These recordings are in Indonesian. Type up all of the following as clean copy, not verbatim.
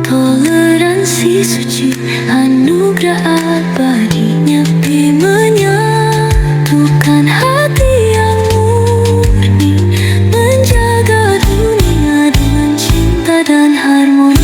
Toleransi suci, anugerah abadi, Nyepi menyatukan hati yang murni, menjaga dunia dengan cinta dan harmoni.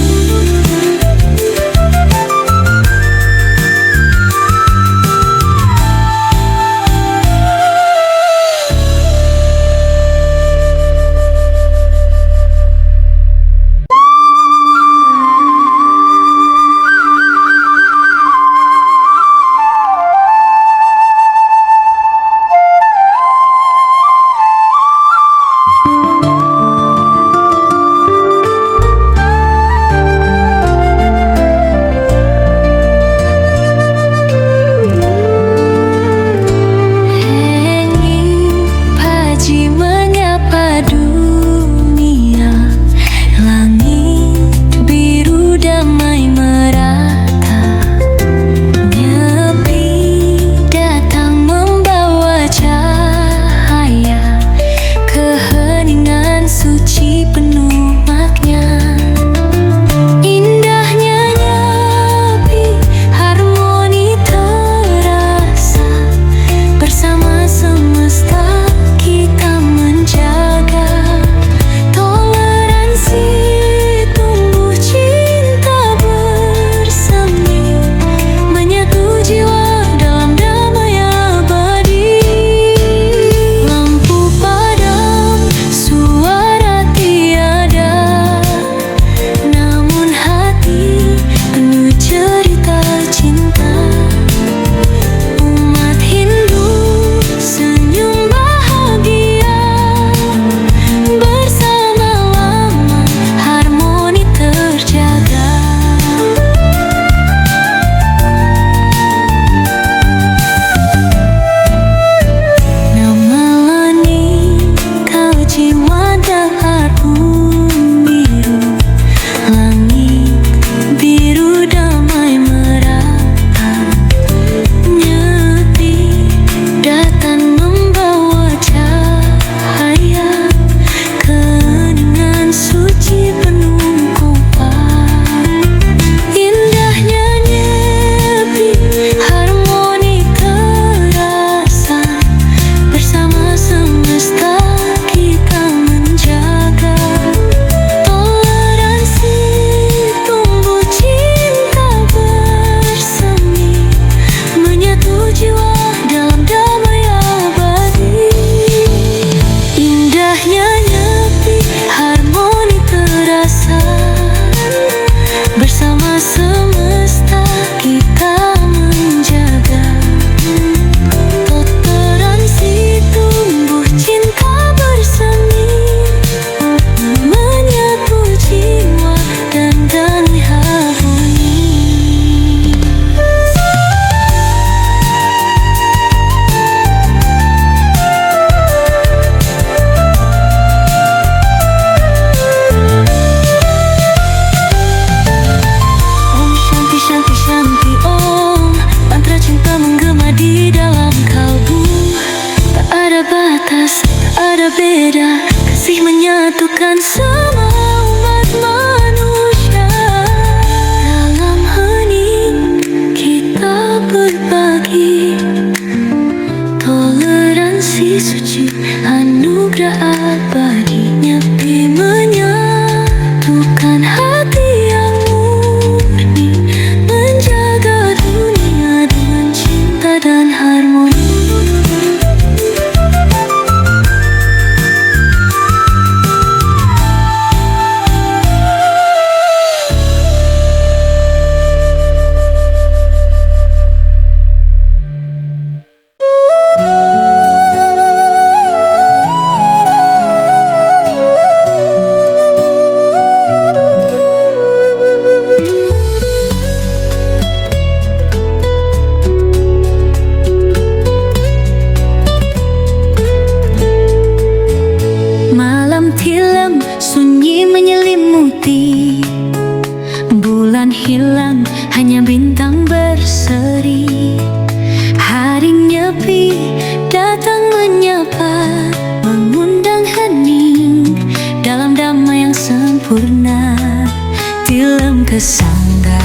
Tilam kesangga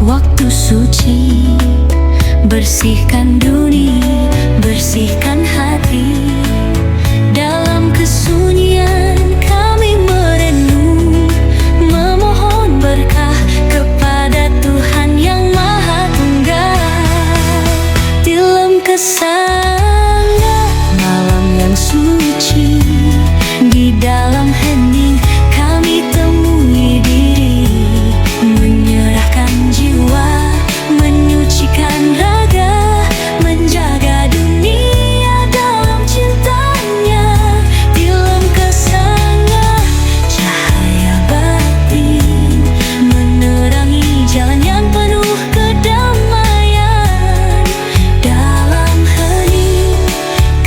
waktu suci, bersihkan dunia, bersihkan hati. Dalam kesunyian kami merenung, memohon berkah kepada Tuhan yang Maha Tunggal. Tilam kesangga malam yang suci, di dalam hening kami temui diri, menyerahkan jiwa, menyucikan raga, menjaga dunia dalam cintanya. Tilam kesangga cahaya batin, menerangi jalan yang penuh kedamaian. Dalam hening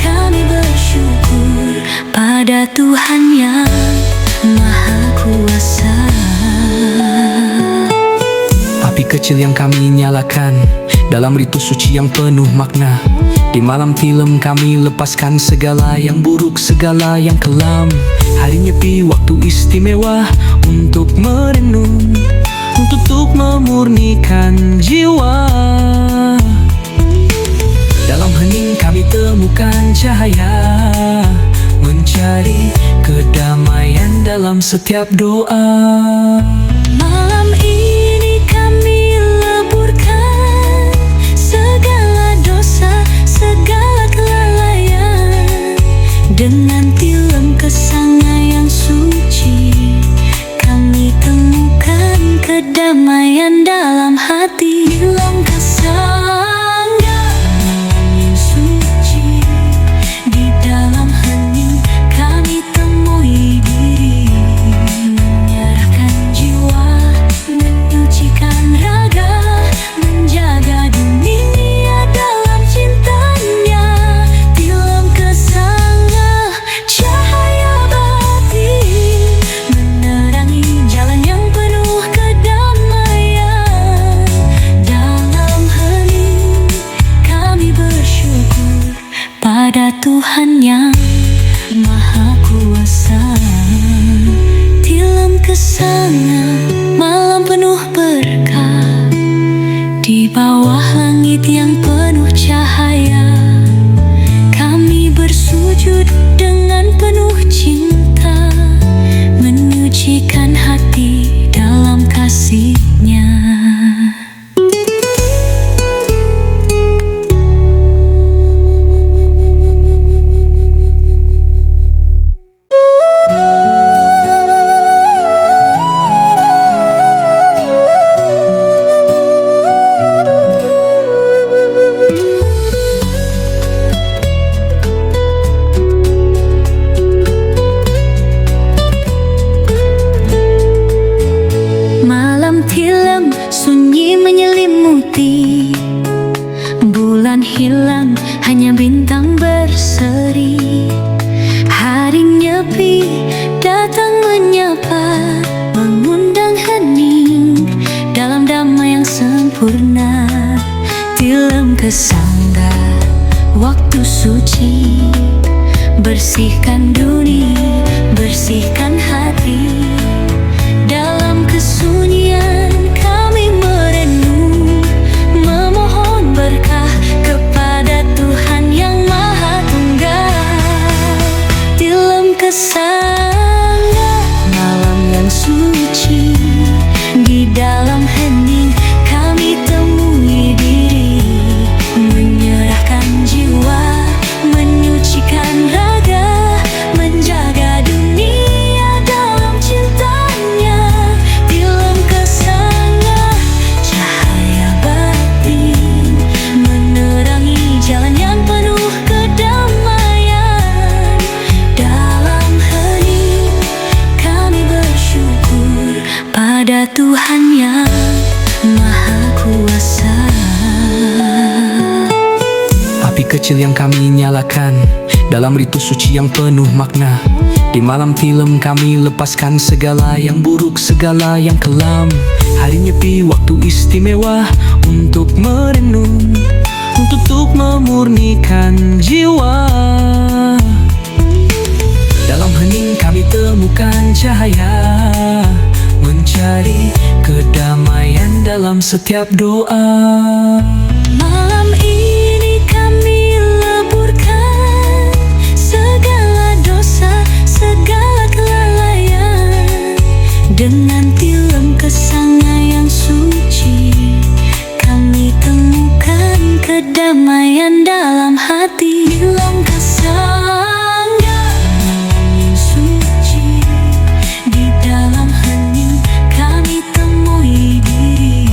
kami bersyukur pada Tuhan yang Maha Kuasa. Api kecil yang kami nyalakan dalam ritu suci yang penuh makna. Di malam tilam kami lepaskan segala yang buruk, segala yang kelam. Hari nyepi waktu istimewa untuk merenung, untuk memurnikan jiwa. Dalam hening kami temukan cahaya, mencari kedamaian dalam setiap doa. Malam ini kami leburkan segala dosa, segala kelalaian. Dengan tilam kesangga yang suci, kami temukan kedamaian dalam hati. Tilam kesangga malam yang suci, di dalam hening kami temui diri, menyerahkan jiwa, menyucikan raga, menjaga dunia dalam cintanya. Tilam kesangga cahaya batin, menerangi jalan yang penuh kedamaian. Dalam hening kami bersyukur pada Tuhan yang Maha Kuasa. Tilam kesangga malam penuh berkah, di bawah langit yang penuh cahaya. Kami bersujud dengan penuh cinta, menyucikan hati dalam kasih-Nya. Malam tilam sunyi menyelimuti, bulan hilang hanya bintang berseri. Hari nyepi datang menyapa, mengundang hening dalam damai yang sempurna. Tilam kesangga waktu suci, bersihkan dunia, bersihkan hati. Dalam kesunyian kami merenung, memohon berkah kepada Tuhan yang Maha Tunggal. Tilam kesangga malam yang suci, di dalam hening kami temui diri, menyerahkan jiwa, menyucikan raga, menjaga dunia dalam cintanya. Tilam kesangga cahaya batin, menerangi jalan yang penuh kedamaian. Dalam hening kami bersyukur pada Tuhan yang Maha Kuasa. Api kecil yang kami nyalakan dalam ritu suci yang penuh makna. Di malam tilam kami lepaskan segala yang buruk, segala yang kelam. Hari nyepi waktu istimewa untuk merenung, untuk memurnikan jiwa. Dalam hening kami temukan cahaya, cari kedamaian dalam setiap doa. Malam ini kami leburkan segala dosa, segala kelalaian. Dengan tilam kesanga yang suci, kami temukan kedamaian dalam hati. Tilam kesanga yang suci, di dalam hening kami temui diri.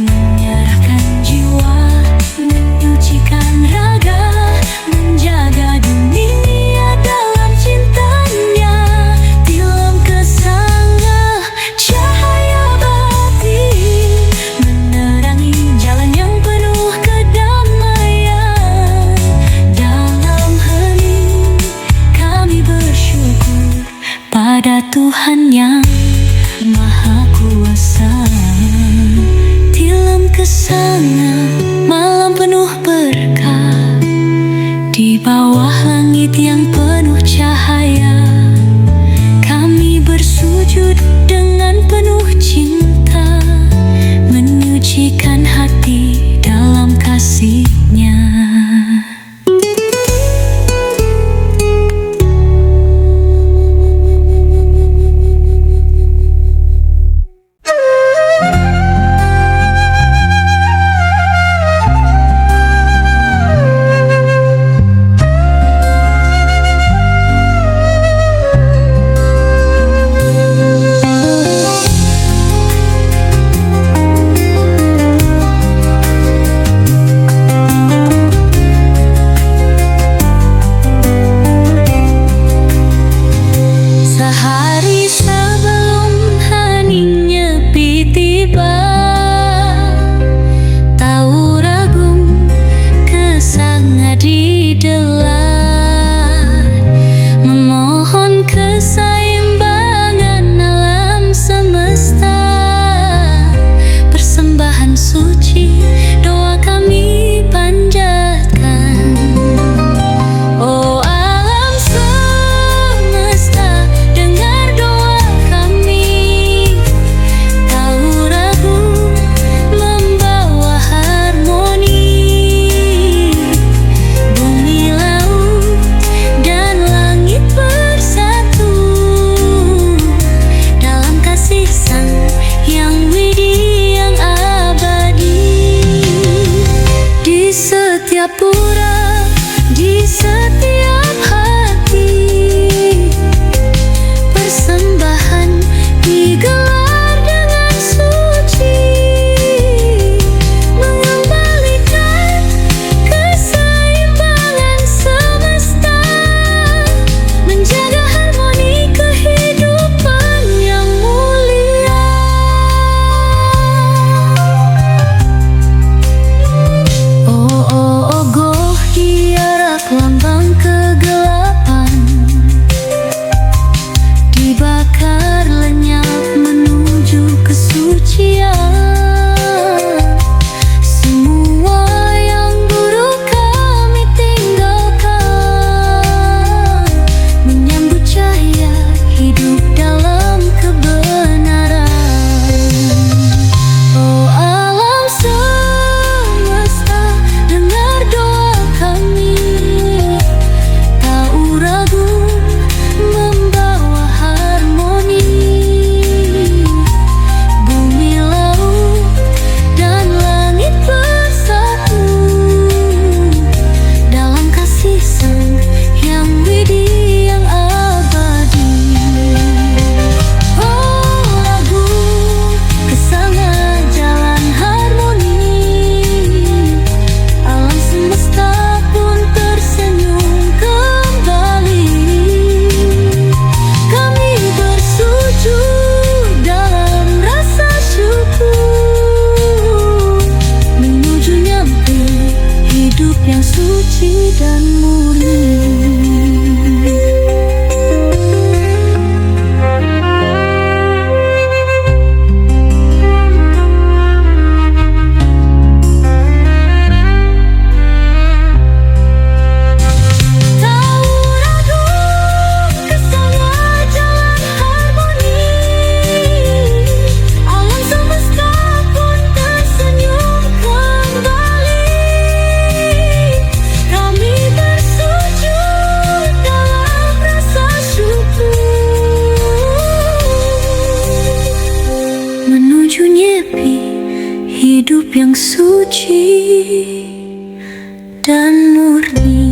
Menyerahkan jiwa, menyucikan raga, menjaga dunia dalam cintanya. Tilam kesanga, cahaya batin, menerangi jalan yang penuh kedamaian. Dalam hening kami bersyukur pada Tuhan yang Maha Kuasa. Tilam kesanga, malam penuh berkah, di bawah langit yang penuh cahaya. Kami bersujud dengan penuh cinta, menyucikan hati dalam kasih-Nya. hidup yang suci dan murni.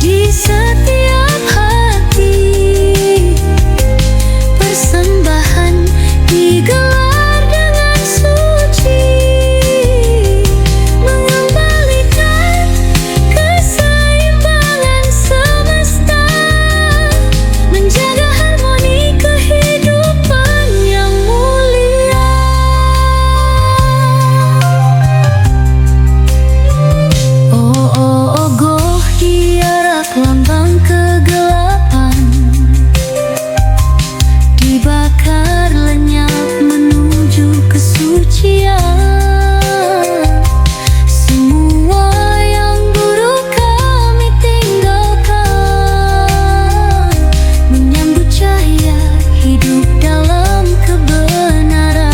Di setiap hati, persembahan digelar dengan suci, mengembalikan keseimbangan semesta, menjaga harmoni kehidupan yang mulia. Lambang kegelapan dibakar lenyap menuju kesucian. Semua yang buruk kami tinggalkan, menyambut cahaya hidup dalam kebenaran.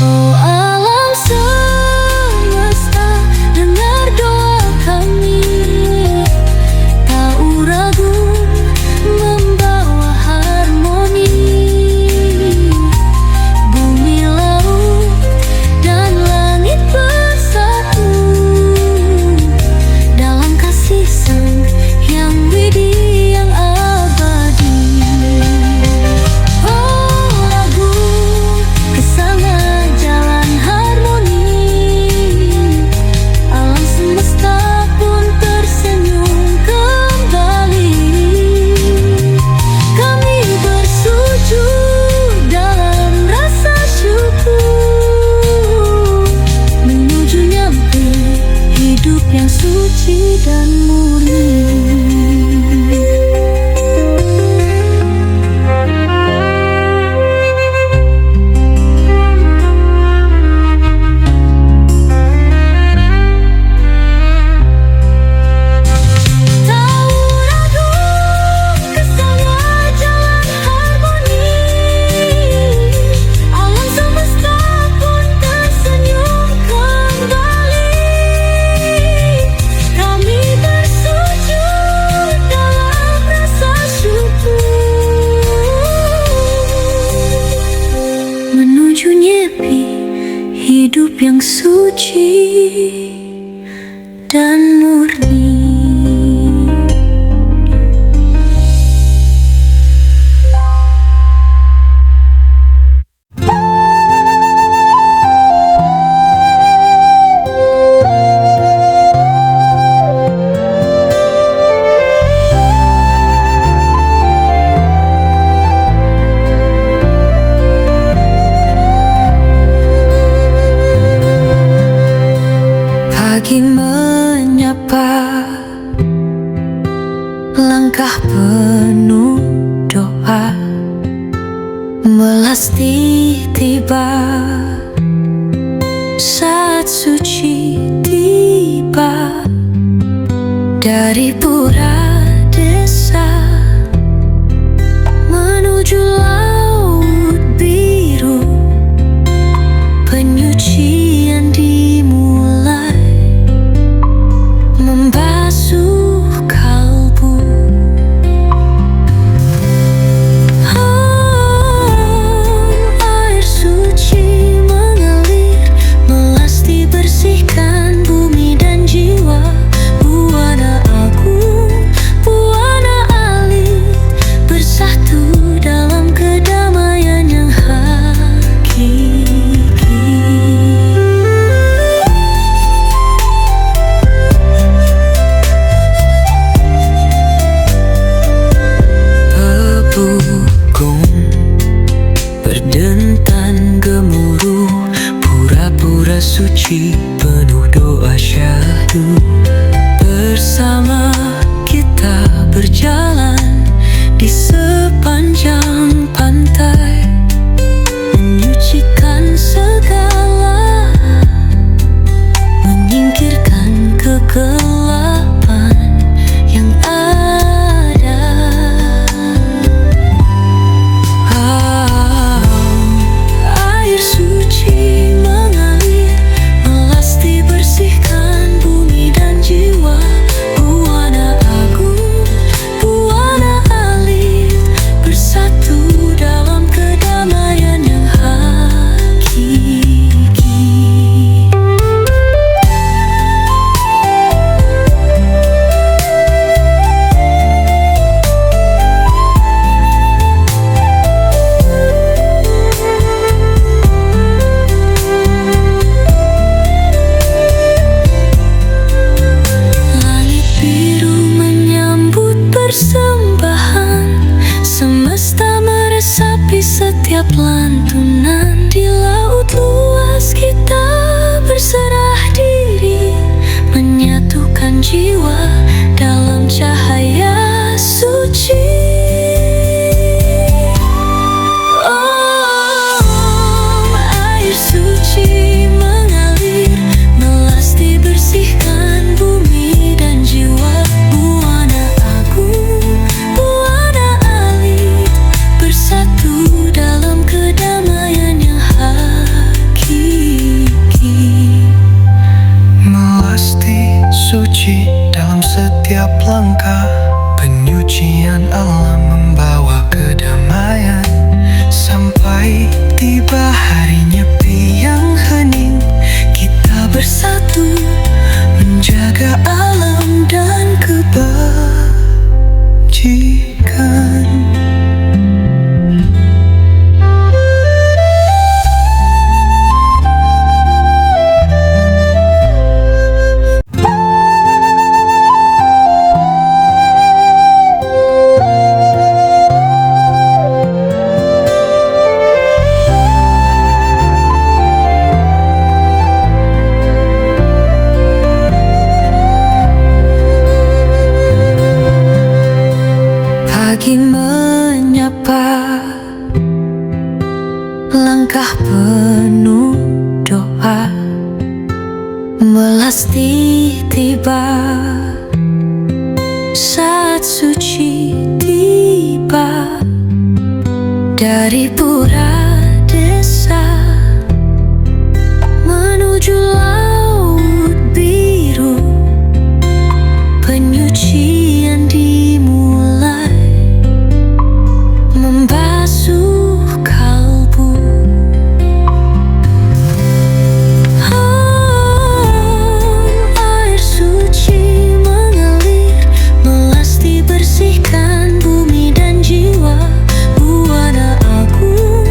Oh alam semesta, dengar doa kami. Yang suci dan murni. Menuju nyepi hidup yang suci dan murni. Pagi menyapa, langkah penuh doa, melasti tiba, saat suci tiba. Dari pura desa menuju laut biru, penyucian suci penuh doa syahdu. Bersama kita berjalan di sepanjang pantai, menyucikan segala, menyingkirkan kegelapan yang ada. Air suci mengalir, melasti bersihkan bumi dan jiwa. Buana agung, buana alit, bersatu dalam kedamaian yang hakiki. Langit biru menyambut persembahan, semesta meresapi setiap lantunan. Di laut luas kita berserah diri, menyatukan jiwa dalam cahaya suci. Air suci mengalir, melasti bersihkan bumi dan jiwa. Buana agung, buana alit, bersatu dalam kedamaian yang hakiki. Melasti suci dalam setiap langkah, penyucian alam membawa kedamaian. Sampai tiba hari nyepi yang hening, kita bersatu menjaga alam dan kebajikan. Pagi menyapa, langkah penuh doa, melasti tiba, saat suci tiba. Dari pura desa menuju laut biru, penyucian dimulai, membasuh kalbu. Air suci mengalir, melasti bersihkan bumi dan jiwa. Buana agung,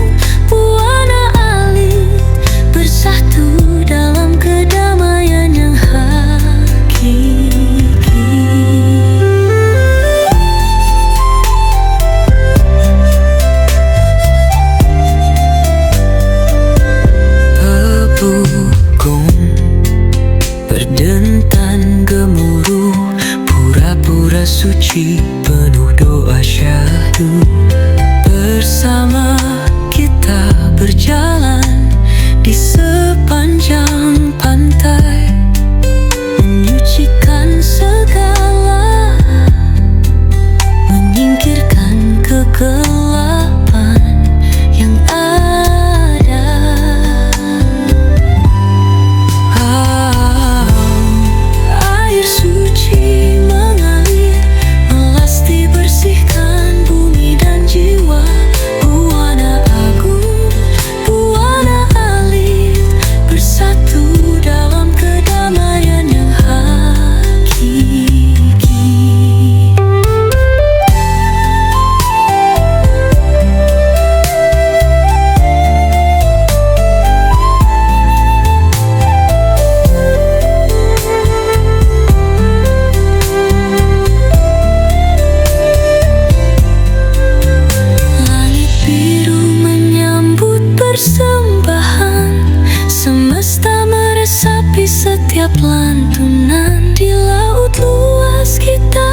setiap lantunan. Di laut luas kita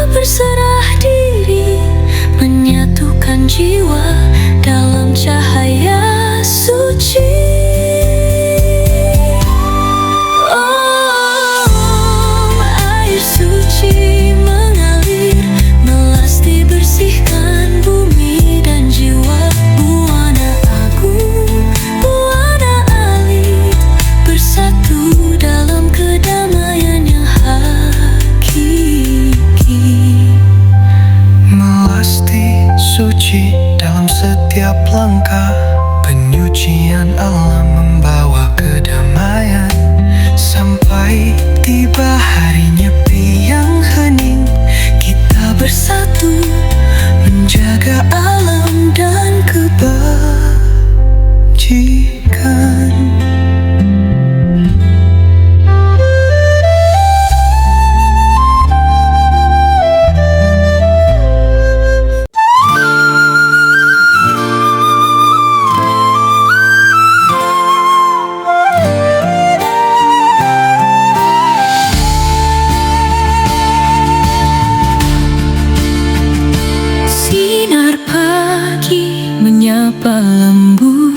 berserah diri, menyatukan jiwa dalam cahaya suci. Oh, air suci mengalir, melasti bersihkan bumi dan jiwa. Buana agung, buana ali, bersatu dalam kedamaian yang hakiki. Melasti suci dalam setiap langkah, penyucian alam membawa kedamaian. Sampai tiba hari nyepi yang hening, kita bersatu menjaga alam dan kebajikan. Sinar pagi menyapa lembut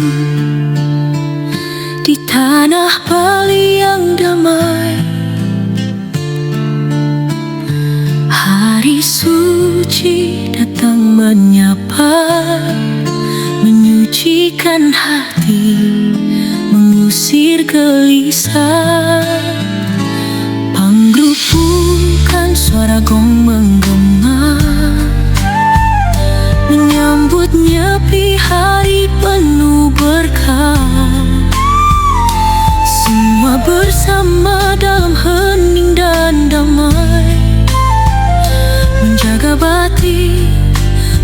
di tanah Bali yang damai. Hari suci datang menyapa, menyucikan hati, mengusir gelisah. Panggerupukan suara gong menggema, menyambut nyepi hari penuh berkah. Semua bersama dalam hening dan damai, menjaga batin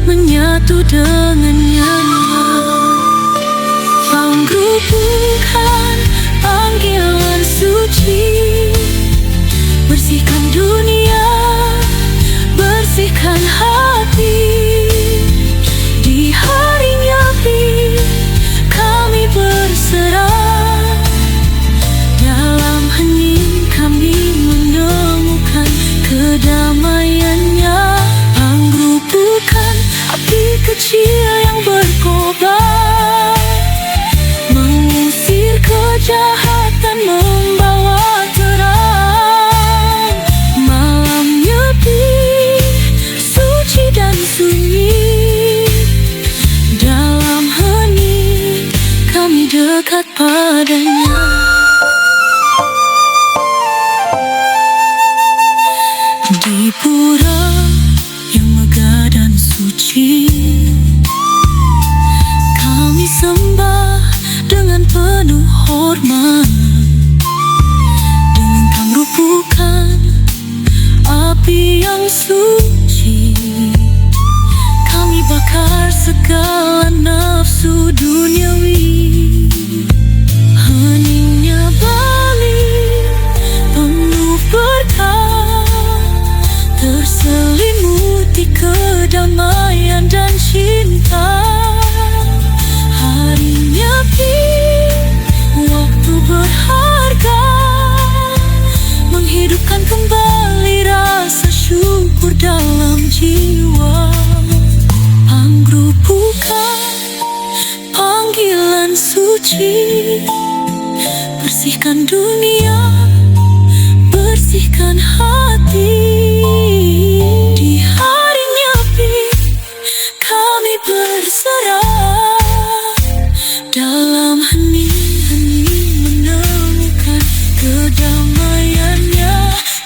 menyatu dengan nyata. Panggerupukan panggilan suci, bersihkan dunia, bersihkan hati. Di hari nyepi kami berserah, dalam hening kami menemukan kedamaiannya. Panggerupukan api kecil yang berkobar, mengusir kejahatan, membawa terang. Malam nyepi suci dan sunyi, dalam hening kami dekat padanya. Di pura yang megah dan suci, kami sembah dengan penuh hormat. Dengan panggerupukan api yang suci, kami bakar segala nafsu duniawi. Heningnya Bali penuh berkah, terselimuti kedamaian dan cinta. Hari nyepi, waktu berharga, menghidupkan kembali rasa syukur dalam jiwa. Panggerupukan panggilan suci, bersihkan dunia, bersihkan hati. Di hari nyepi kami berserah, dalam hening-hening menemukan kedamaiannya.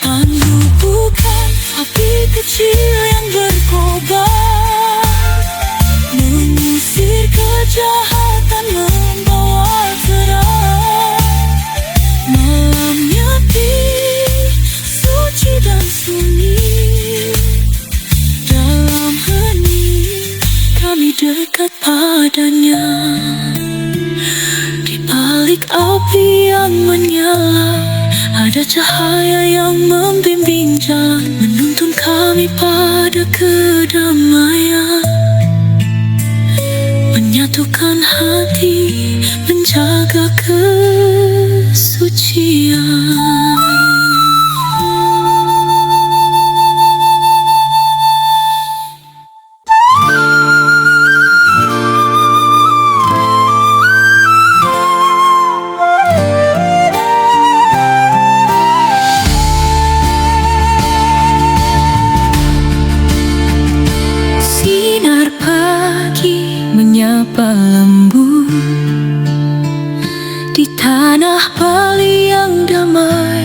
Panggerupukan api kecil yang berkobar, mengusir kejahatan, membawa terang. Malam nyepi suci dan sunyi, dalam hening kami dekat padanya. Di balik api yang menyala, ada cahaya yang membimbing jalan, menuntun kami pada kedamaian. Menyatukan hati, menjaga kesucian. tanah Bali yang damai.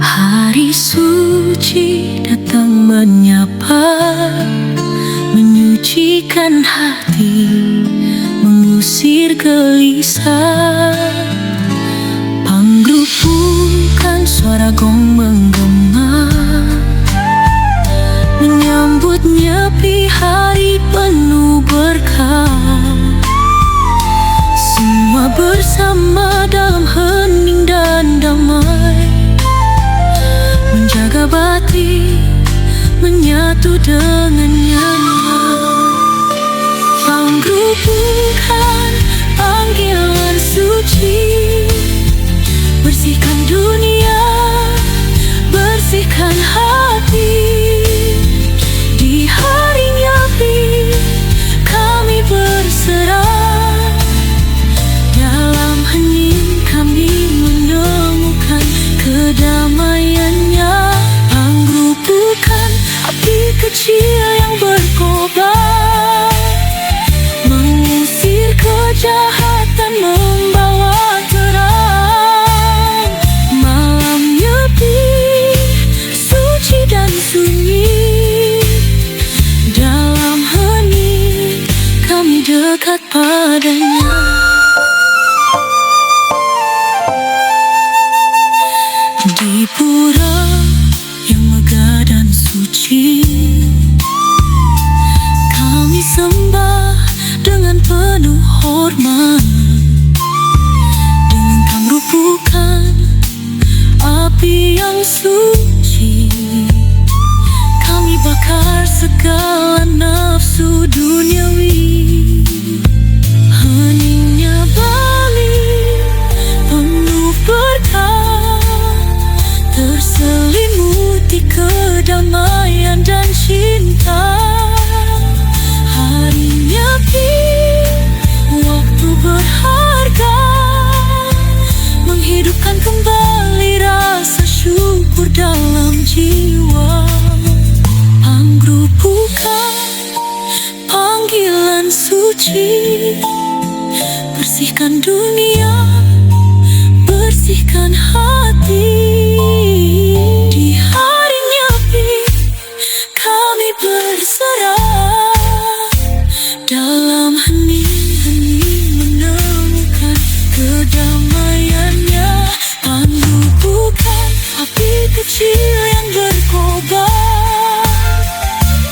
Hari suci datang menyapa, menyucikan hati, mengusir gelisah. Panggerupukan suara gong menggema, menyambut nyepi hari penuh berkah. Semua bersama dalam hening dan damai, menjaga batin, menyatu dengan nyala. Panggerupukan panggilan suci, bersihkan dunia, bersihkan hati. Di hari nyepi kami berserah, dalam hening kami menemukan kedamaiannya. Panggerupukan api kecil yang berkobar, mengusir kejahatan, membawa terang. Malam nyepi suci dan sunyi, dalam hening kami dekat padanya. Di pura yang megah dan suci, kami sembah dengan penuh hormat. Dengan panggerupukan api yang suci, kami bakar segala nafsu duniawi. Heningnya Bali penuh berkah, terselimuti kedamaian dan cinta. Hari nyepi, waktu berharga, menghidupkan kembali rasa syukur dalam jiwa. Panggerupukan panggilan suci, bersihkan dunia, bersihkan hati. Di hari nyepi kami berserah, dalam hening menemukan kedamaiannya. Panggerupukan api kecil yang berkobar,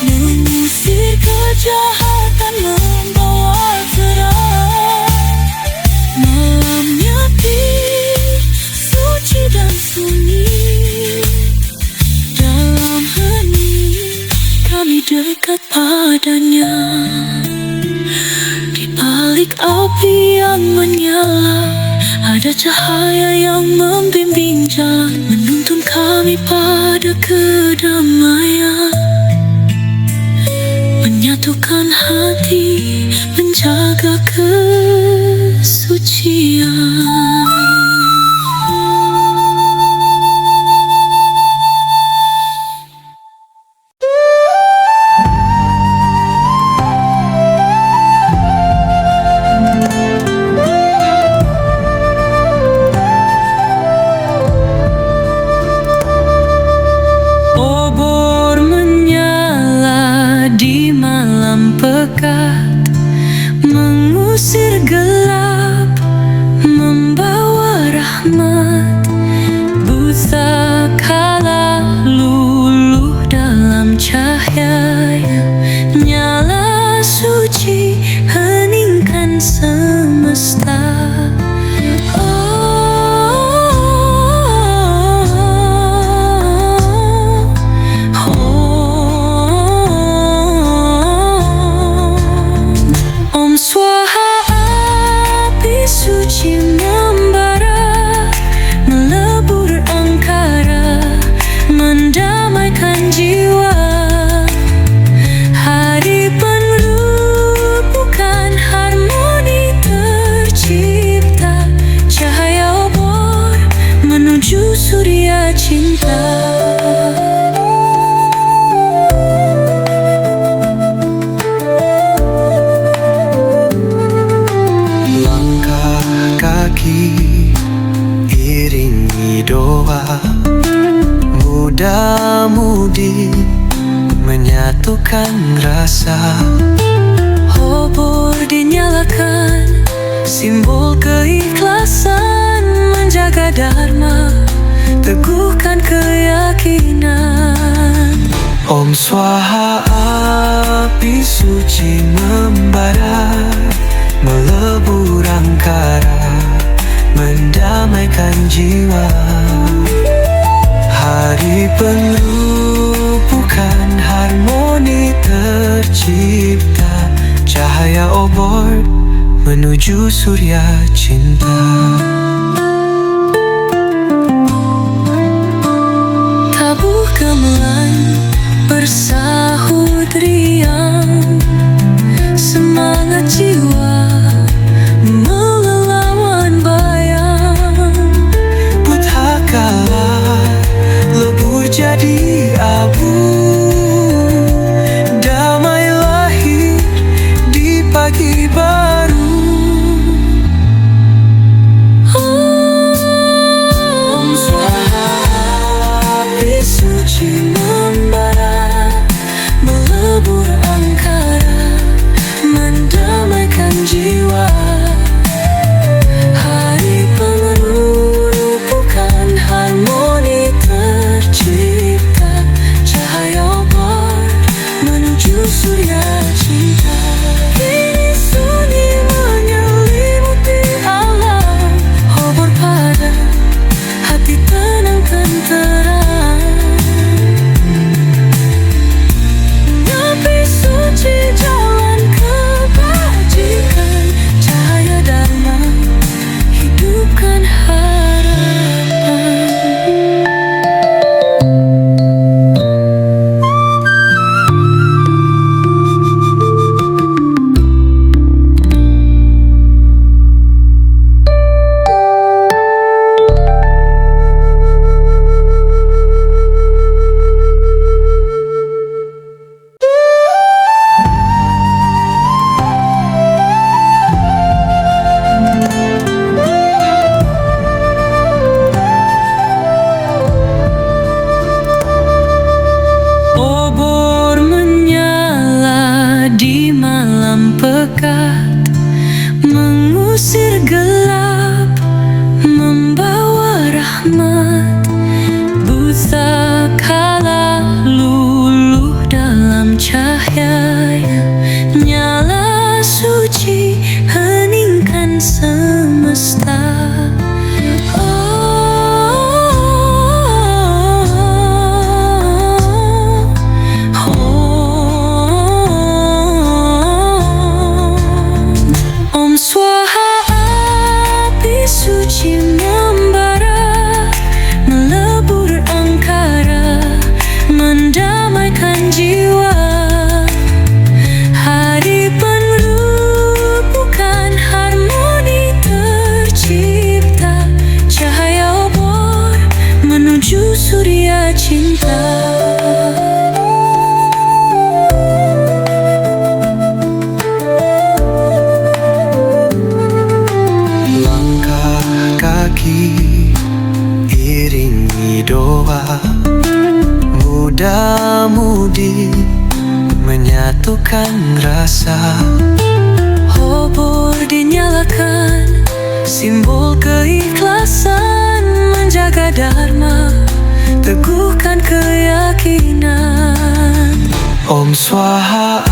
mengusir kejahatan, membawa terang. Malam nyepi suci dan sunyi, dalam hening kami dekat padanya. Di balik api yang menyala, ada cahaya yang membimbing jalan, menuntun kami pada kedamaian. Menyatukan hati, menjaga kesucian. Obor menyala di malam pekat, mengusir gelap, membawa rahmat. Buta kala luluh dalam cahaya, nyala suci heningkan semesta. Suci membara, melebur angkara, mendamaikan jiwa. Hari penuh bukan harmoni menyatukan rasa. Obor dinyalakan, simbol keikhlasan, menjaga dharma, teguhkan keyakinan. Om Swaha, api suci membara, melebur angkara, mendamaikan jiwa. Hari penuh bukan harmoni tercipta, cahaya obor menuju surya cinta. Tabuh gamelan bersahut riang, semangat jiwa melelawan bayang. Puthakala lebur jadi abu, damai lahir di pagi baru. Om Swaha, api suci membara, melebur angkara, mendamaikan jiwa. Hari penuh bukan harmoni tercipta, cahaya obor menuju surya cinta. Kini sunyi menyelimuti alam, obor padam, hati tenang tenteram. Api suci jalan kebajikan, cahaya dharma hidupkan harapan. Obor menyala di malam pekat, mengusir gelap, membawa rahmat. Buta kala luluh dalam cahaya, nyala suci heningkan semesta. Om Swaha, api suci membara, melebur angkara, mendamaikan jiwa. Hari penuh bukan harmoni tercipta, cahaya obor menuju surya cinta. Langkah kaki iringi doa, muda-mudi menyatukan rasa. Obor dinyalakan, simbol keikhlasan, menjaga dharma, teguhkan keyakinan. Om Swaha,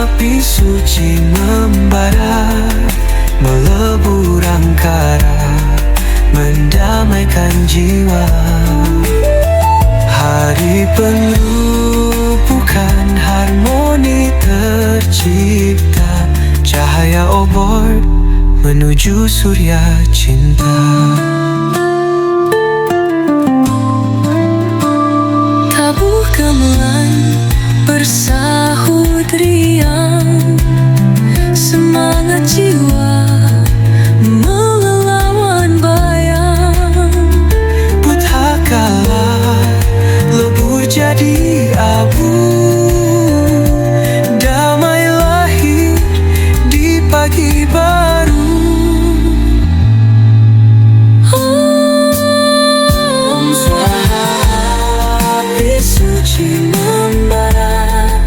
api suci membara, melebur angkara, mendamaikan jiwa. Hari penuh bukan harmoni tercipta, cahaya obor menuju surya cinta. Tabuh gamelan bersahut riang, semangat jiwa melelawan bayang. Puthakala lebur jadi abu, damai lahir di pagi baru. Om Swaha, api suci membara,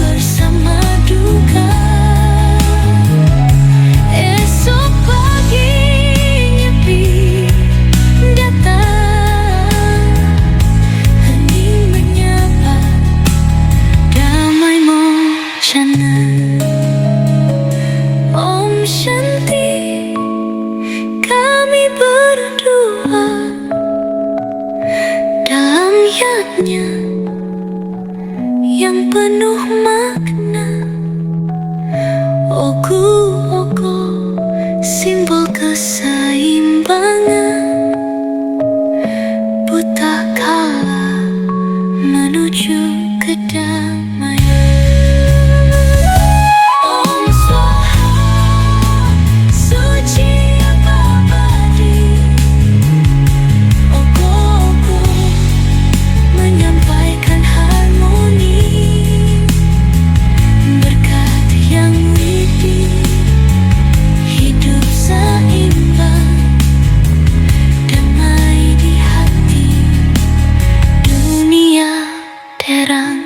bersama duka. Esok pagi nyepi datang, hening menyapa, damai moshana. Om Shanti, kami berdua dalam yatnya yang penuh makna. Ogo, ogo, simbol keseimbangan. Buta kala menuju kedamaian. Om Swaha, suci abadi. Ogo, ogo, menyampaikan harmoni. Berkat yang widi, hidup seimbang, damai di hati, dunia terang.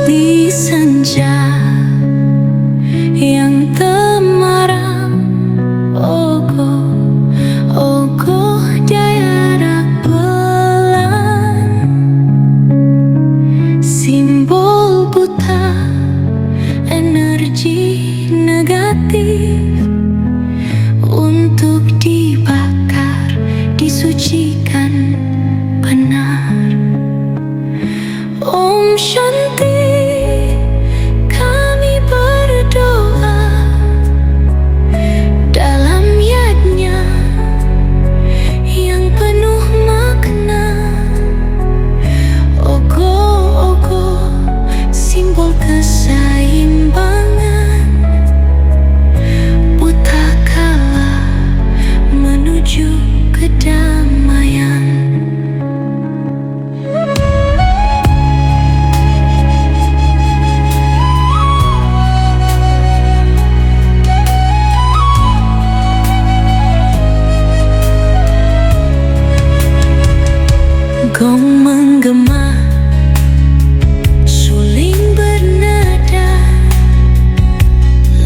Di senja yang temaram, ogo, ogo daerah pelan, simbol buta energi negatif untuk dibakar, disucikan benar. Om Shanti, kami berdoa dalam yatnya yang penuh makna. Ogo, ogo, simbol keseimbangan. Buta kala menuju kedamaian. Gong menggema, suling bernada,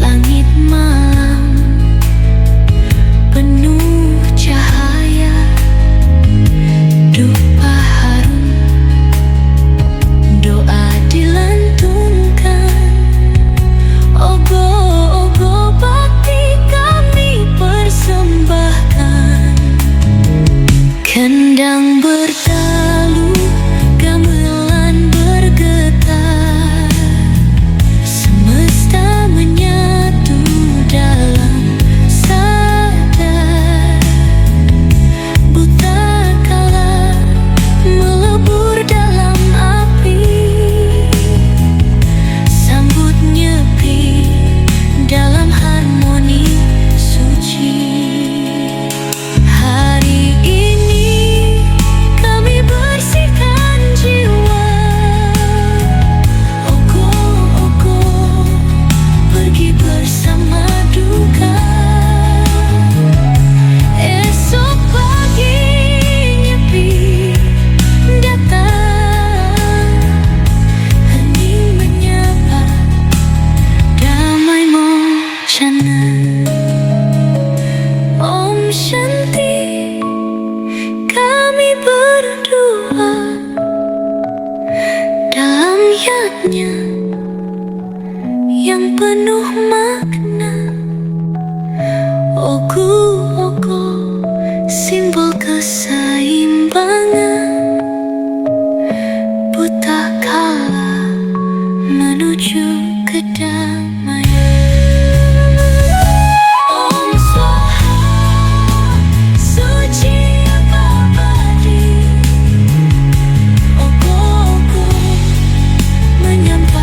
langit malam penuh cahaya, dupa harum, doa dilantunkan. Ogo, ogo, bakti kami persembahkan. Kendang bertalu, gamelan bergetar, semesta menyatu dalam sadar. Buta kala melebur dalam api, sambut nyepi dalam harmoni suci. Hari ini kami bersihkan jiwa. Ogo, ogo, pergi bersama duka. Esok pagi nyepi datang, hening menyapa, damai moshana. Om Shanti, kami berdua dalam yatnya yang penuh makna. Ogo, ogo, simbol keseimbangan. Buta kala menuju kedamaian. Om Swaha, suci abadi. Ogo, ogo, menyampaikan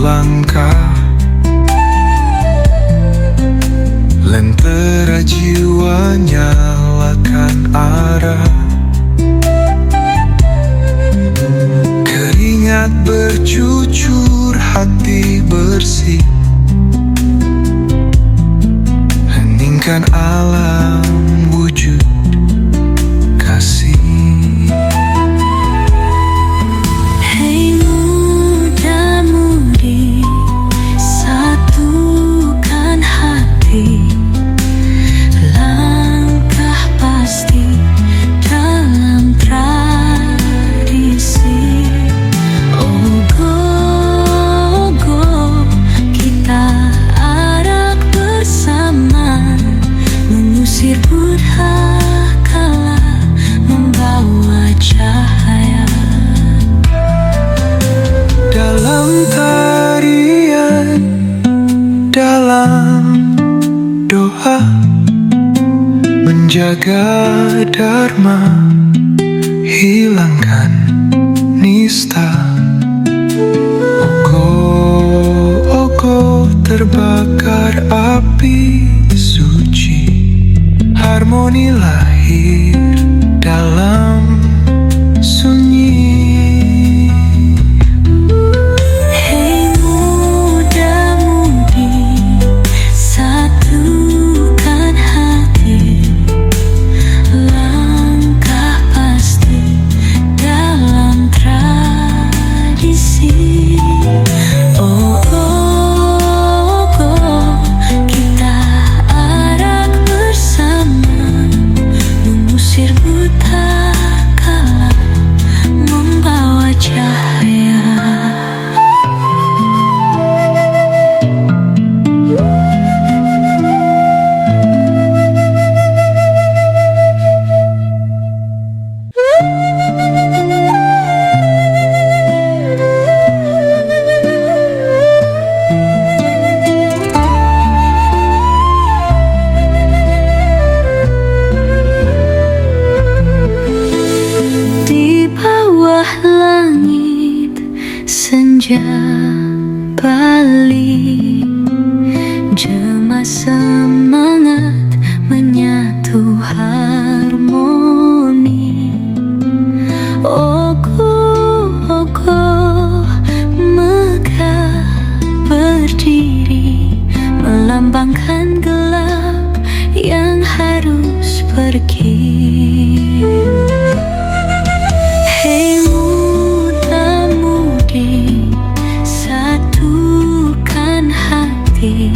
langkah, lentera jiwa nyalakan arah. Keringat bercucur, hati bersih, heningkan alam wujud kasih. Hei muda-mudi, satukan hati, langkah pasti dalam tradisi. Ogo-ogo kita arak bersama, mengusir buta kala, membawa cahaya. Dalam tarian, dalam doa, menjaga dharma, hilangkan nista. Ogo-ogo terbakar api suci, harmoni lahir dalam sunyi. Hei muda-mudi, satukan hati, langkah pasti dalam tradisi. Ogo-ogo kita arak bersama, mengusir buta kala, membawa cahaya. Di bawah langit senja Bali, jemaah semangat menyatu harmoni. Ogo-ogo megah berdiri, melambangkan gelap yang harus pergi. Hei muda-mudi, satukan hati,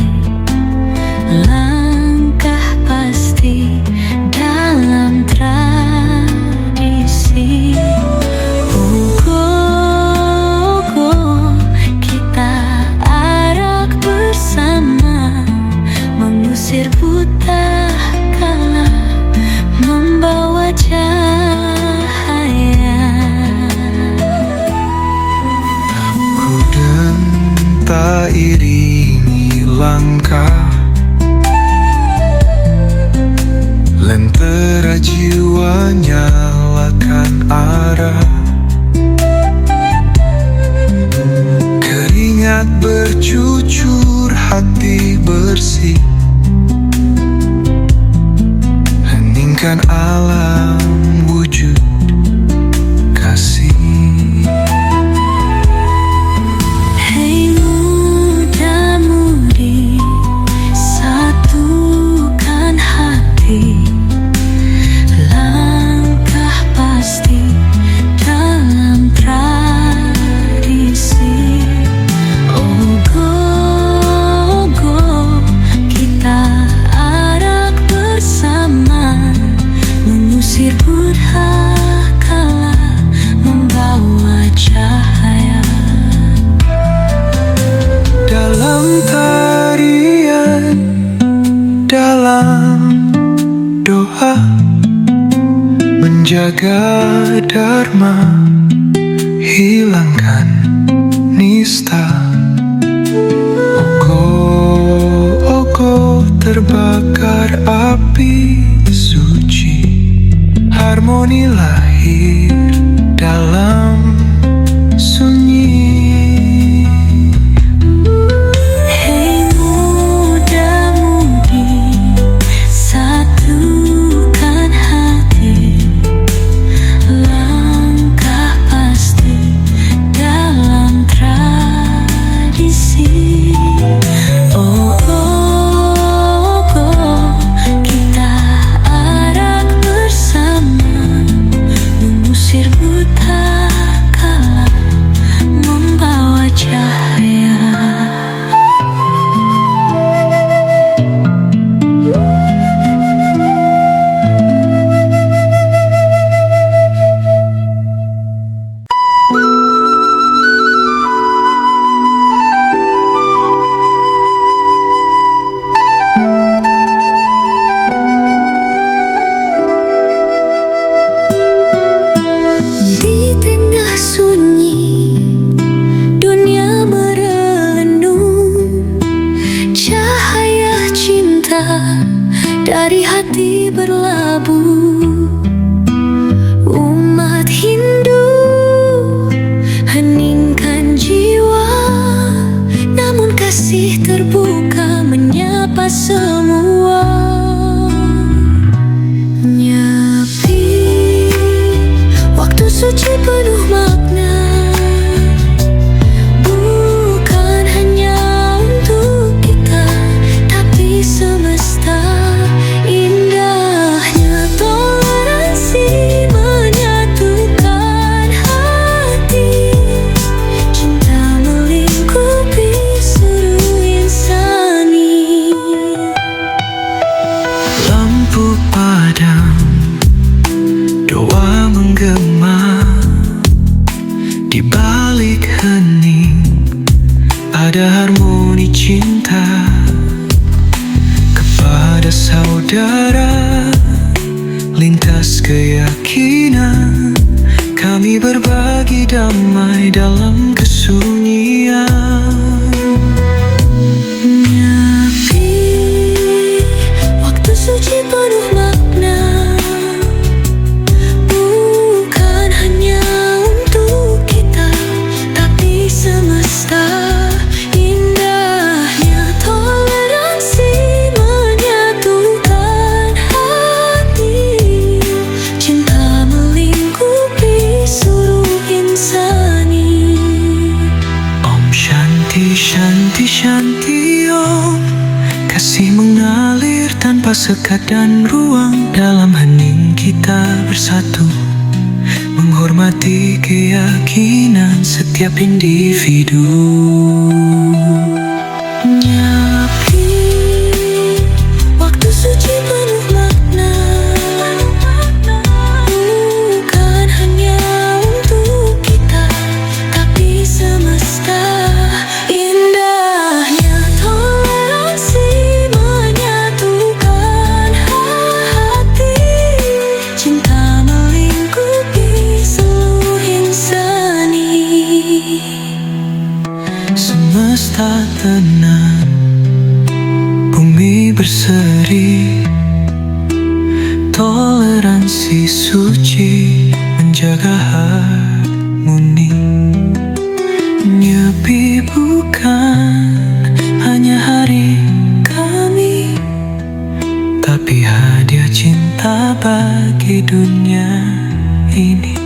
langkah pasti dalam tradisi. Ogo-ogo kita arak bersama, mengusir buta kala, membawa cahaya. Tak iringi langkah, lentera jiwa nyalakan arah. Keringat bercucur, hati bersih, heningkan alam wujud kasih. Hei muda-mudi, satukan hati, langkah pasti dalam tradisi. Ogo-ogo kita arak bersama, mengusir buta kala, membawa cahaya. Dalam tarian, dalam doa, menjaga dharma, hilangkan nista. Ogo-ogo terbakar api suci, harmoni lahir dalam sunyi. ada harmoni cinta kepada saudara. Lintas keyakinan, kami berbagi damai dalam kesunyian. Nyepi, waktu suci penuh makna, bukan hanya untuk kita, tapi semesta. Indahnya toleransi menyatukan hati, cinta melingkupi seluruh insani. Om Shanti Shanti Shanti Om. Kasih mengalir tanpa sekat dan ruang, dalam hening kita bersatu, menghormati keyakinan setiap individu. Nyepi, waktu suci penuh makna, bukan hanya untuk kita, tapi semesta. Indahnya toleransi menyatukan hati, cinta melingkupi seluruh insani. Semesta tenang, bumi berseri, toleransi suci menjaga harmoni. Nyepi bukan hanya hari kami, tapi hadiah cinta bagi dunia ini.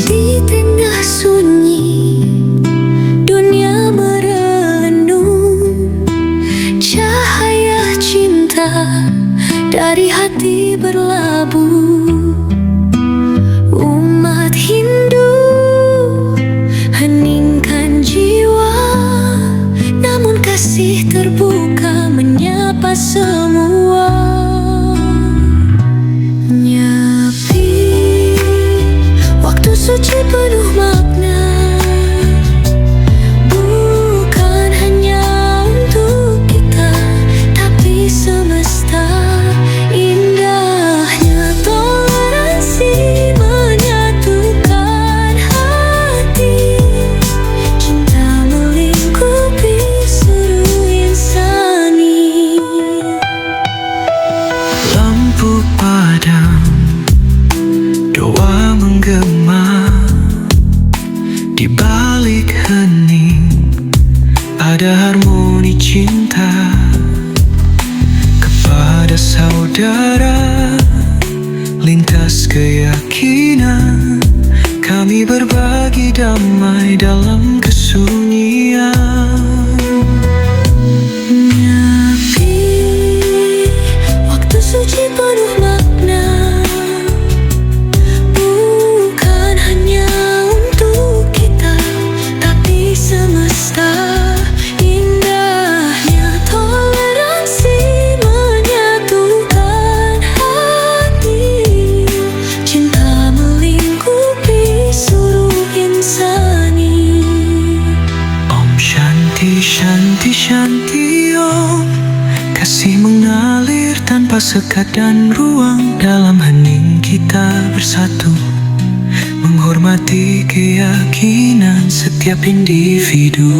Di tengah sunyi, dunia merenung, cahaya cinta dari hati berlabuh. Umat Hindu heningkan jiwa, namun kasih terbuka menyapa semua. Nyepi, waktu suci penuh makna, bukan hanya untuk kita, tapi semesta. Indahnya toleransi menyatukan hati, cinta melingkupi seluruh insani. Lampu padam, doa menggema, di balik hening ada harmoni cinta kepada saudara. Lintas keyakinan, kami berbagi damai dalam kesunyian. Nyepi, waktu suci penuh makna, bukan hanya untuk kita, tapi semesta. Indahnya toleransi menyatukan hati, cinta melingkupi seluruh insani. Om Shanti Shanti Shanti Om. Kasih mengalir tanpa sekat dan ruang, dalam hening kita bersatu, menghormati keyakinan setiap individu.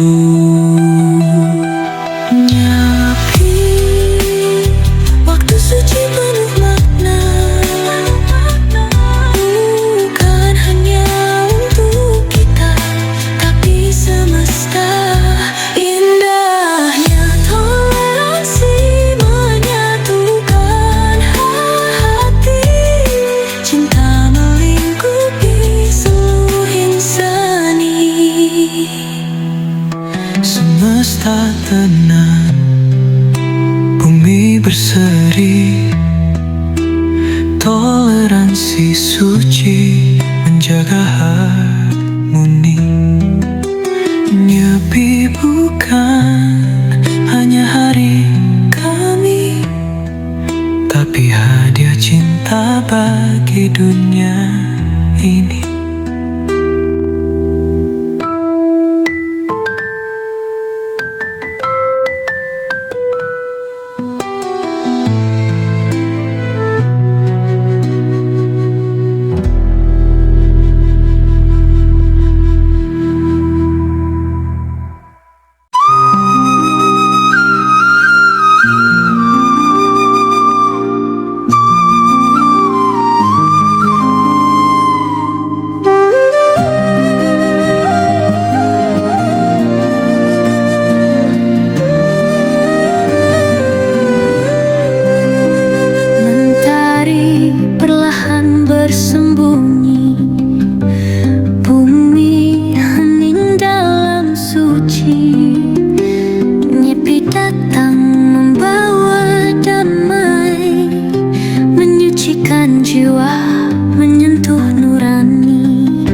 Nyepi, waktu suci penuh makna, bukan hanya untuk kita, tapi semesta. Indahnya toleransi menyatukan hati, cinta melingkupi seluruh insani. semesta tenang, bumi berseri, toleransi suci menjaga harmoni. Nyepi bukan hanya hari kami, tapi hadiah cinta bagi dunia ini. Mentari perlahan bersembunyi, bumi hening dalam suci. Nyepi datang membawa damai, menyucikan jiwa, menyentuh nurani.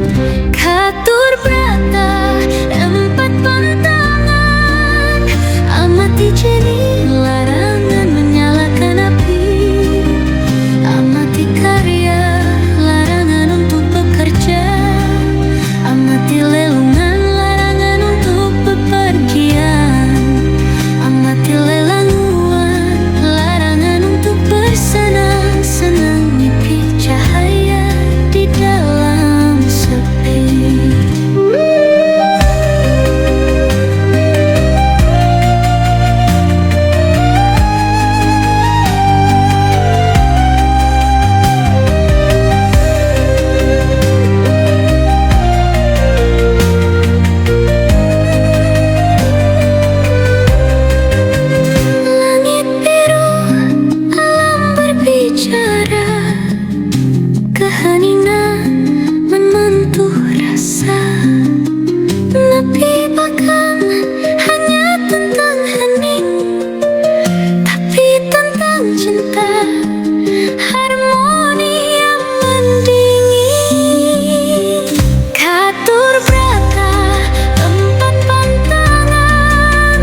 Katur brata, 4 pantangan, amati jenis larangan menyalakan api. Amati karya, larangan untuk bekerja. Amati lelungan, larangan untuk bepergian. Amati lelanguan, larangan untuk bersenang-senang. Nyepi cahaya di dalam sepi. Langit biru, alam berbicara, keheningan menyentuh rasa. Nepi bahkan hanya tentang hening, tapi tentang cinta, harmoni yang mendingin. Katur brata, 4 pantangan,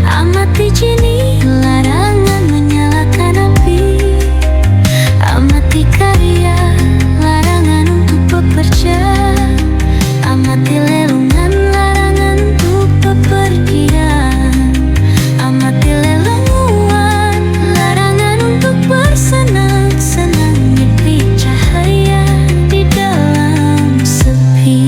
amati jenis larangan menyalakan api. Amati karya, larangan untuk bekerja. Amati lelungan, larangan untuk bepergian. Amati lelanguan, larangan untuk bersenang-senang. Nyepi cahaya di dalam sepi.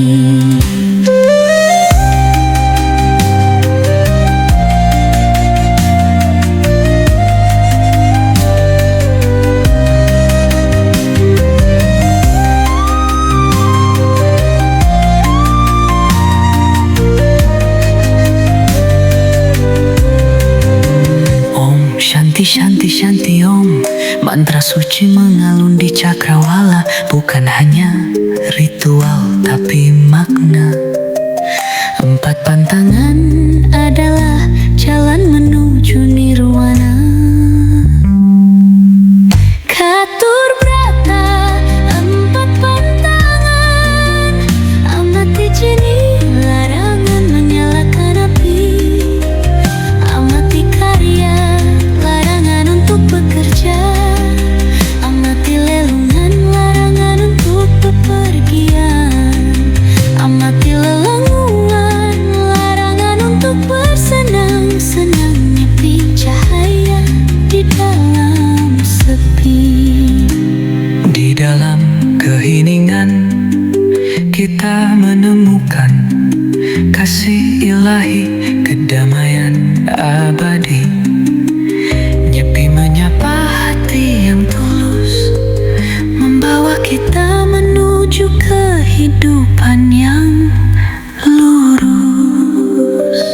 Om Shanti Shanti Shanti Om, mantra suci mengalun di cakrawala, bukan hanya ritual tapi makna. 4 pantangan adalah jalan menuju nirwana. Katur brata, 4 pantangan, amati jenis larangan menyalakan api. Amati karya, larangan untuk bekerja. Amati lelungan, larangan untuk bepergian. Amati lelanguan, larangan untuk bersenang-senang. Nyepi cahaya di dalam sepi. Di dalam keheningan kita menemukan kasih ilahi, kedamaian abadi. Nyepi menyapa hati yang tulus, membawa kita menuju kehidupan yang lurus.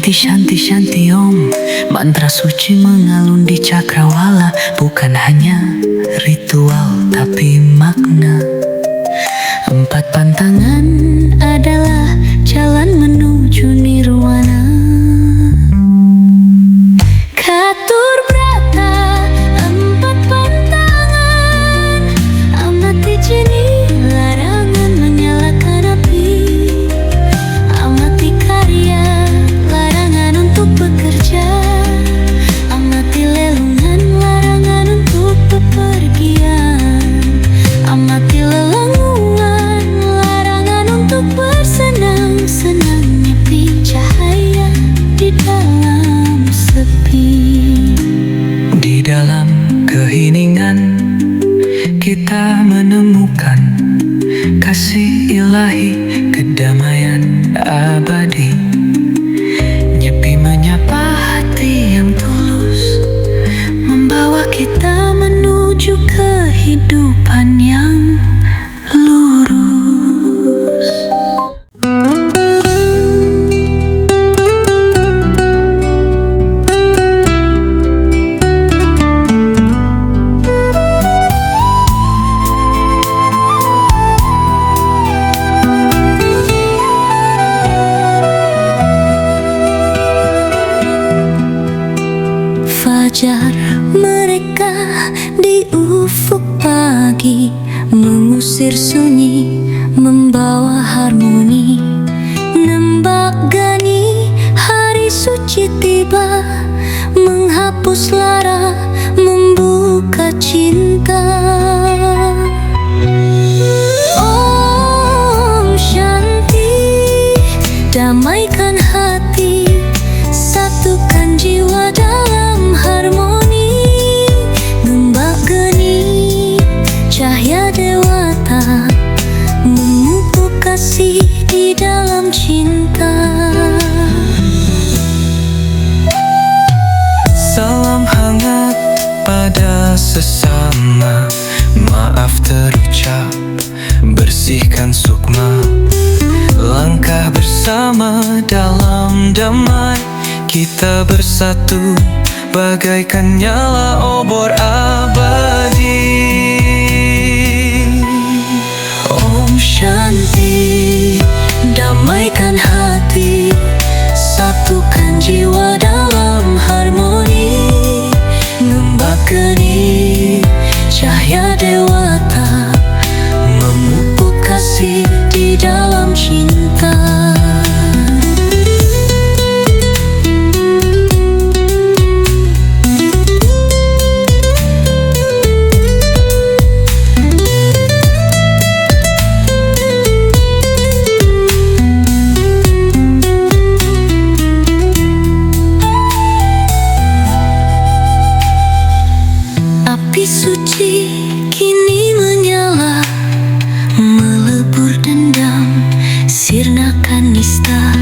Shanti Shanti Shanti Om. Mantra suci mengalun di cakrawala, bukan hanya ritual tapi makna. 4 pantangan adalah jalan menuju nirwana. Catur Brata, 4 pantangan. Amati jenis larangan menyalakan api. Amati karya, larangan untuk bekerja. Amati lelungan, larangan untuk bepergian. Amati lelungan, larangan untuk bersenang-senang. Nyepi cahaya di dalam sepi. Di dalam keheningan kita menemukan kasih ilahi, kedamaian abadi. Nyepi menyapa hati yang tulus, membawa kita menuju kehidupan yang lurus. Fajar mereka di ufuk pagi, mengusir sunyi, membawa harmoni. Nembak gani, hari suci tiba, menghapus lara, membuka cinta. Om Shanti, damaikan hati, satukan jiwa dalam harmoni. Nembak geni, cahaya dewata, memupuk kasih di dalam cinta. Salam hangat pada sesama, maaf terucap, bersihkan sukma. Langkah bersama dalam damai, kita bersatu bagaikan nyala obor abadi. Om Shanti, damaikan hati, satukan jiwa dalam harmoni. Nembak geni, cahaya dewata, memupuk kasih di dalam cinta. Api suci kini menyala, melebur dendam, sirnakan nista.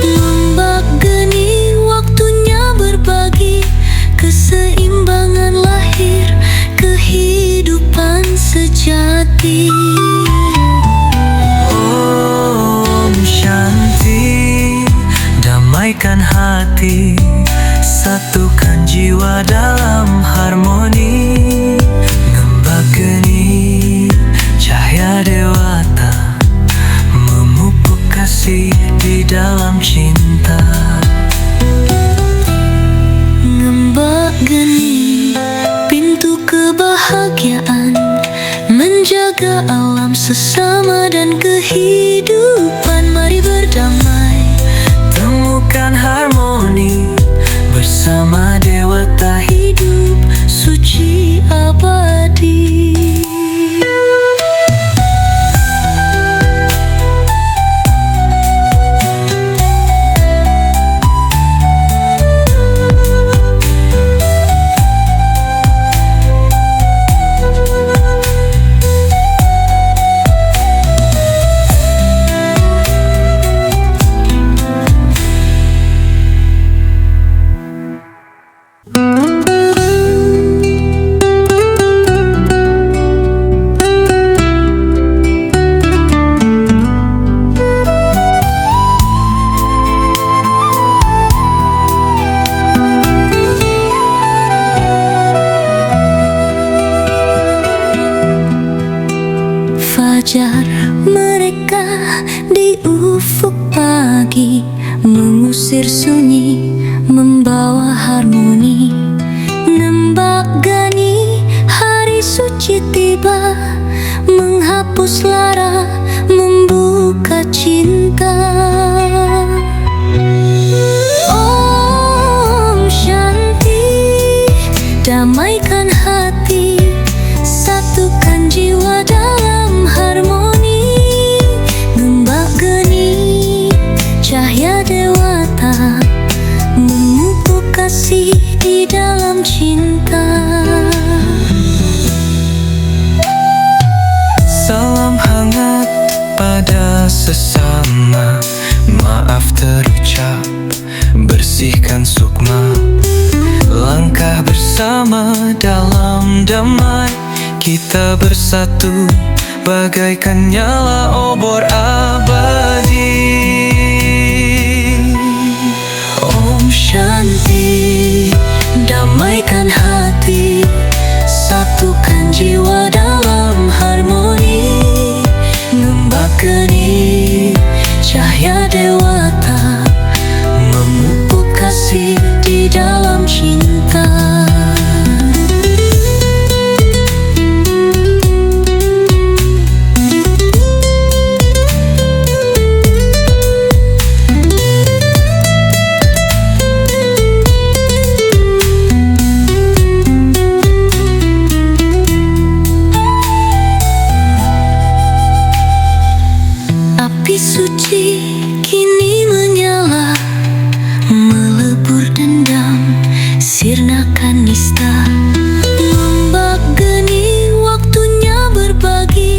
Nembak geni, waktunya berbagi, keseimbangan lahir, kehidupan sejati. Om Shanti, damaikan hati, satukan jiwa dalam harmoni. Nembak geni, cahaya dewata, memupuk kasih di dalam cinta. Nembak geni, pintu kebahagiaan, menjaga alam sesama dan kehidupan. Mari berdamai, Temukan harmoni, bersama dewata hidup suci abadi. fajar. Mereka di ufuk pagi mengusir sunyi, membawa harmoni. Nembak gani, hari suci tiba, menghapus lara, membuka cinta. Om Shanti, damaikan hati, satukan jiwa dalam harmoni. Ngembak geni, cahaya dewata, memupuk kasih di dalam cinta. Salam hangat pada sesama, maaf terucap, bersihkan sukma. Langkah bersama dalam damai, kita bersatu bagaikan nyala obor abadi. Om Shanti, damaikan hati, satukan jiwa dalam harmoni. Ngembak geni, cahaya dewata, memupuk kasih di dalam cinta. Api suci kini menyala, melebur dendam, sirnakan nista. Ngembak geni, waktunya berbagi,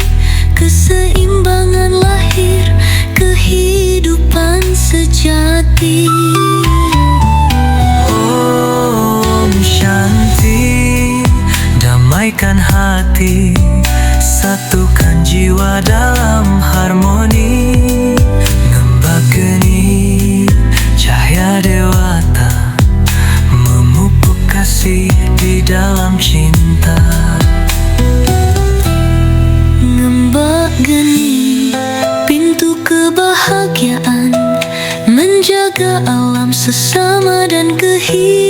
keseimbangan lahir, kehidupan sejati. Om Shanti, damaikan hati, satukan jiwa dalam harmoni. Ngembak geni, cahaya dewata, memupuk kasih di dalam cinta. Ngembak geni, pintu kebahagiaan, menjaga alam sesama dan kehidupan.